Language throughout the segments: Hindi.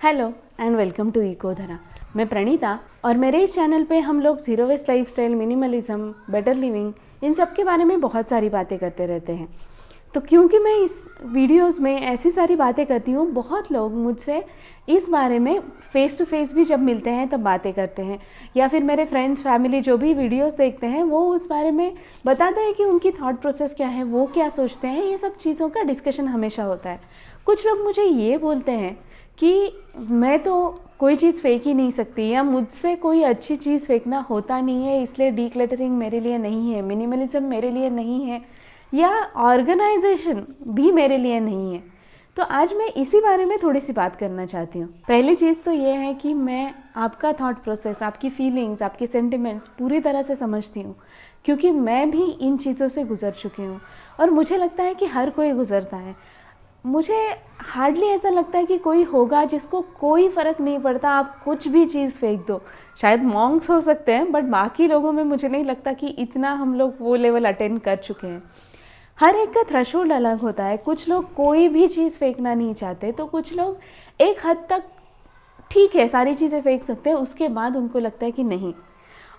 Hello and welcome to Ecodhara. मैं प्रणीता और मेरे इस चैनल पे हम लोग zero waste lifestyle, minimalism, better living, इन सब के बारे में बहुत सारी बातें करते रहते हैं। तो क्योंकि मैं इस वीडियोस में ऐसी सारी बातें करती हूँ, बहुत लोग मुझसे इस बारे में फ़ेस टू फेस भी जब मिलते हैं तब बातें करते हैं, या फिर मेरे फ्रेंड्स फैमिली जो भी वीडियोस देखते हैं वो उस बारे में बताते हैं कि उनकी थॉट प्रोसेस क्या है, वो क्या सोचते हैं। ये सब चीज़ों का डिस्कशन हमेशा होता है। कुछ लोग मुझे ये बोलते हैं कि मैं तो कोई चीज़ फेंक ही नहीं सकती, या मुझसे कोई अच्छी चीज़ फेंकना होता नहीं है, इसलिए डीक्लटरिंग मेरे लिए नहीं है, मिनिमलिज्म मेरे लिए नहीं है, या ऑर्गेनाइजेशन भी मेरे लिए नहीं है। तो आज मैं इसी बारे में थोड़ी सी बात करना चाहती हूँ। पहली चीज़ तो ये है कि मैं आपका थॉट प्रोसेस, आपकी फीलिंग्स, आपके सेंटिमेंट्स पूरी तरह से समझती हूँ, क्योंकि मैं भी इन चीज़ों से गुजर चुकी हूँ और मुझे लगता है कि हर कोई गुजरता है। मुझे हार्डली ऐसा लगता है कि कोई होगा जिसको कोई फ़र्क नहीं पड़ता, आप कुछ भी चीज़ फेंक दो। शायद मॉन्क्स हो सकते हैं, बट बाकी लोगों में मुझे नहीं लगता कि इतना हम लोग वो लेवल अटेंड कर चुके हैं। हर एक का थ्रेशोल्ड अलग होता है। कुछ लोग कोई भी चीज़ फेंकना नहीं चाहते, तो कुछ लोग एक हद तक ठीक है सारी चीज़ें फेंक सकते हैं, उसके बाद उनको लगता है कि नहीं।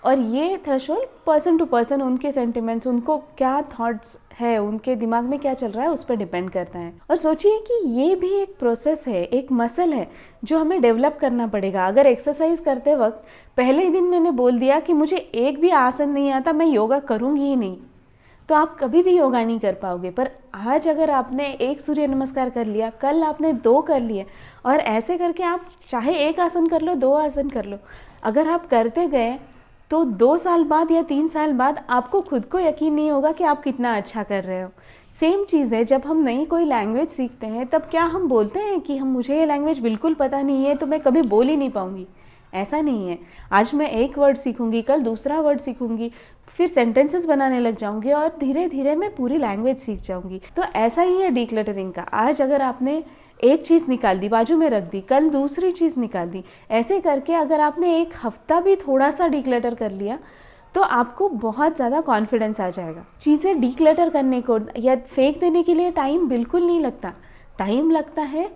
और ये थ्रेशोल्ड पर्सन टू पर्सन, उनके सेंटिमेंट्स, उनको क्या थॉट्स है, उनके दिमाग में क्या चल रहा है, उस पर डिपेंड करता है। और सोचिए कि ये भी एक प्रोसेस है, एक मसल है जो हमें डेवलप करना पड़ेगा। अगर एक्सरसाइज करते वक्त पहले ही दिन मैंने बोल दिया कि मुझे एक भी आसन नहीं आता, मैं योगा करूँगी ही नहीं, तो आप कभी भी योगा नहीं कर पाओगे। पर आज अगर आपने एक सूर्य नमस्कार कर लिया, कल आपने 2 कर लिए, और ऐसे करके आप चाहे एक आसन कर लो, 2 आसन कर लो, अगर आप करते गए तो 2 साल बाद या 3 साल बाद आपको खुद को यकीन नहीं होगा कि आप कितना अच्छा कर रहे हो। सेम चीज़ है, जब हम नई कोई लैंग्वेज सीखते हैं तब क्या हम बोलते हैं कि मुझे ये लैंग्वेज बिल्कुल पता नहीं है तो मैं कभी बोल ही नहीं पाऊँगी। ऐसा नहीं है। आज मैं एक वर्ड सीखूंगी, कल दूसरा वर्ड सीखूंगी, फिर सेंटेंसेस बनाने लग जाऊंगी और धीरे धीरे मैं पूरी लैंग्वेज सीख जाऊंगी। तो ऐसा ही है डीक्लटरिंग का। आज अगर आपने एक चीज़ निकाल दी, बाजू में रख दी, कल दूसरी चीज़ निकाल दी, ऐसे करके अगर आपने एक हफ्ता भी थोड़ा सा डीक्लटर कर लिया तो आपको बहुत ज़्यादा कॉन्फिडेंस आ जाएगा। चीज़ें डीक्लटर करने को या फेंक देने के लिए टाइम बिल्कुल नहीं लगता। टाइम लगता है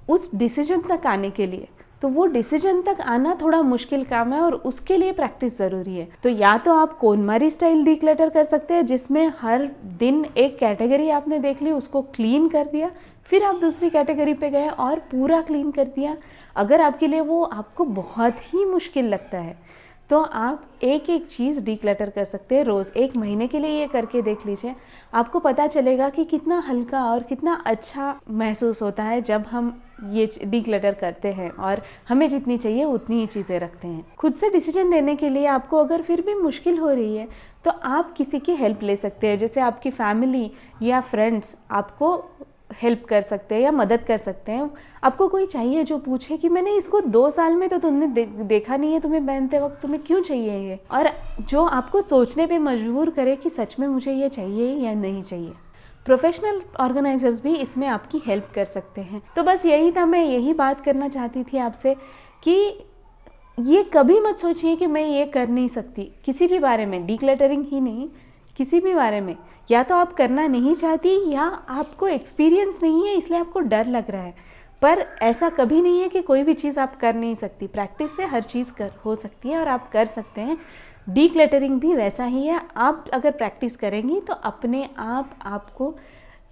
उस डिसीजन तक आने के लिए। तो वो डिसीजन तक आना थोड़ा मुश्किल काम है और उसके लिए प्रैक्टिस ज़रूरी है। तो या तो आप कोनमारी स्टाइल डीक्लटर कर सकते हैं, जिसमें हर दिन एक कैटेगरी आपने देख ली, उसको क्लीन कर दिया, फिर आप दूसरी कैटेगरी पे गए और पूरा क्लीन कर दिया। अगर आपके लिए वो आपको बहुत ही मुश्किल लगता है तो आप एक एक चीज़ डीक्लटर कर सकते हैं रोज़। 1 महीने के लिए ये करके देख लीजिए, आपको पता चलेगा कि कितना हल्का और कितना अच्छा महसूस होता है जब हम ये डीक्लटर करते हैं और हमें जितनी चाहिए उतनी ही चीज़ें रखते हैं। खुद से डिसीजन लेने के लिए आपको अगर फिर भी मुश्किल हो रही है तो आप किसी की हेल्प ले सकते हैं। जैसे आपकी फैमिली या फ्रेंड्स आपको हेल्प कर सकते हैं या मदद कर सकते हैं। आपको कोई चाहिए जो पूछे कि मैंने इसको 2 साल में तो तुमने देखा नहीं है, तुम्हें पहनते वक्त तुम्हें क्यों चाहिए ये, और जो आपको सोचने पे मजबूर करे कि सच में मुझे ये चाहिए या नहीं चाहिए। प्रोफेशनल ऑर्गेनाइजर्स भी इसमें आपकी हेल्प कर सकते हैं। तो बस यही था, मैं यही बात करना चाहती थी आपसे कि ये कभी मत सोचिए कि मैं ये कर नहीं सकती किसी भी बारे में, डीक्लटरिंग ही नहीं, किसी भी बारे में। या तो आप करना नहीं चाहती या आपको एक्सपीरियंस नहीं है इसलिए आपको डर लग रहा है। पर ऐसा कभी नहीं है कि कोई भी चीज़ आप कर नहीं सकती। प्रैक्टिस से हर चीज़ हो सकती है और आप कर सकते हैं। डीक्लटरिंग भी वैसा ही है। आप अगर प्रैक्टिस करेंगी तो अपने आप आपको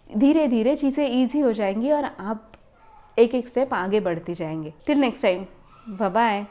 धीरे धीरे चीज़ें ईजी हो जाएंगी और आप एक एक स्टेप आगे बढ़ती जाएंगे। Till next time, bye bye.